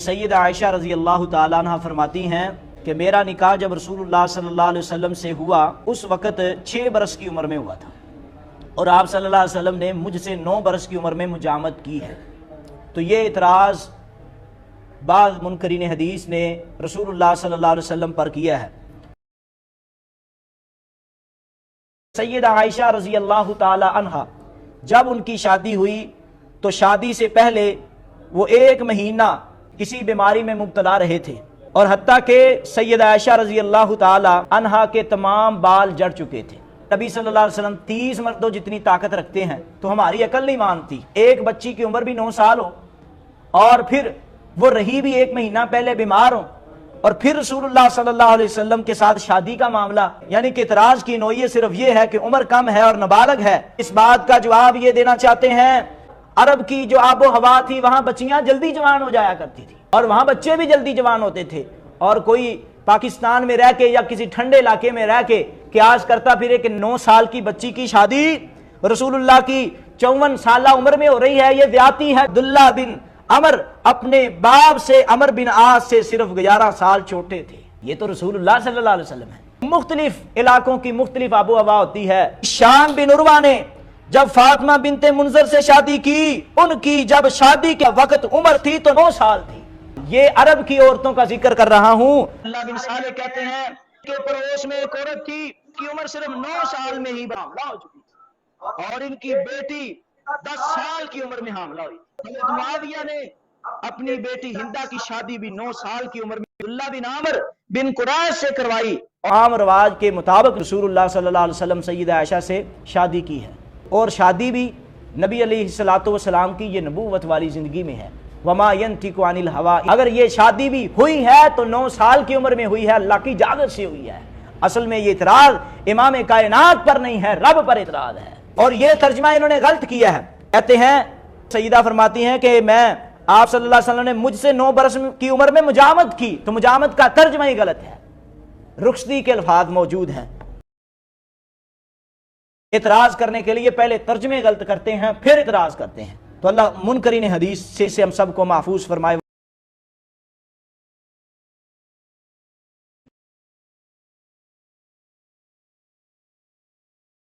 سیدہ عائشہ رضی اللہ تعالیٰ عنہ فرماتی ہیں کہ میرا نکاح جب رسول اللہ صلی اللہ علیہ وسلم سے ہوا اس وقت 6 برس کی عمر میں ہوا تھا، اور آپ صلی اللہ علیہ وسلم نے مجھ سے 9 برس کی عمر میں مجامت کی ہے۔ تو یہ اعتراض بعض منکرین حدیث نے رسول اللہ صلی اللہ علیہ وسلم پر کیا ہے۔ سیدہ عائشہ رضی اللہ تعالی عنہ جب ان کی شادی ہوئی تو شادی سے پہلے وہ 1 مہینہ کسی بیماری میں مبتلا رہے تھے، اور حتیٰ کہ سیدہ عائشہ رضی اللہ تعالی عنہ کے تمام بال جڑ چکے تھے۔ نبی صلی اللہ علیہ وسلم 30 مردوں جتنی طاقت رکھتے ہیں، تو ہماری عقل نہیں مانتی ایک بچی کی عمر بھی 9 سال ہو، اور پھر وہ رہی بھی 1 مہینہ پہلے بیمار ہو، اور پھر رسول اللہ صلی اللہ علیہ وسلم کے ساتھ شادی کا معاملہ، یعنی کہ اعتراض کی نوعیت صرف یہ ہے کہ عمر کم ہے اور نابالغ ہے۔ اس بات کا جواب یہ دینا چاہتے ہیں، عرب کی جو آب و ہوا تھی وہاں بچیاں جلدی جوان ہو جایا کرتی تھی، اور وہاں بچے بھی جلدی جوان ہوتے تھے، اور کوئی پاکستان میں رہ کے یا کسی ٹھنڈے علاقے میں رہ کے قیاس کرتا پھرے کہ 9 سال کی بچی کی شادی رسول اللہ کی 54 سالہ عمر میں ہو رہی ہے، یہ زیادتی ہے۔ عبداللہ بن عمر اپنے باپ سے عمر بن عاص سے صرف 11 سال چھوٹے تھے، یہ تو رسول اللہ صلی اللہ علیہ وسلم ہے۔ مختلف علاقوں کی مختلف آب و ہوا ہوتی ہے۔ شام بن عروہ نے جب فاطمہ بنت منذر سے شادی کی، ان کی جب شادی کے وقت عمر تھی تو 9 سال تھی۔ یہ عرب کی عورتوں کا ذکر کر رہا ہوں۔ اللہ بن صالح کہتے ہیں کہ پڑوس میں ایک عورت تھی کی عمر صرف 9 سال میں ہی حاملہ ہو چکی تھی، اور ان کی بیٹی 10 سال کی عمر میں حاملہ ہوئی۔ حضرت معاویہ نے اپنی بیٹی ہندہ کی شادی بھی 9 سال کی عمر میں عبداللہ بن عامر بن قریظ سے کروائی۔ عام رواج کے مطابق رسول اللہ صلی اللہ علیہ وسلم سیدہ عائشہ سے شادی کی ہے، اور شادی بھی نبی علیہ الصلوۃ والسلام کی یہ نبوت والی زندگی میں ہے۔ وما ينطق عن الهوى، اگر یہ شادی بھی ہوئی ہے تو 9 سال کی عمر میں ہوئی ہے، اللہ کی اجازت سے ہوئی ہے۔ اصل میں یہ اعتراض امام کائنات پر نہیں ہے، رب پر اعتراض ہے، اور یہ ترجمہ انہوں نے غلط کیا ہے۔ کہتے ہیں، سیدہ فرماتی ہیں کہ میں آپ صلی اللہ علیہ وسلم نے مجھ سے 9 برس کی عمر میں مجامت کی، تو مجامت کا ترجمہ ہی غلط ہے، رخصتی کے الفاظ موجود ہیں۔ اعتراض کرنے کے لیے پہلے ترجمے غلط کرتے ہیں پھر اعتراض کرتے ہیں، تو اللہ منکرین حدیث سے ہم سب کو محفوظ فرمائے۔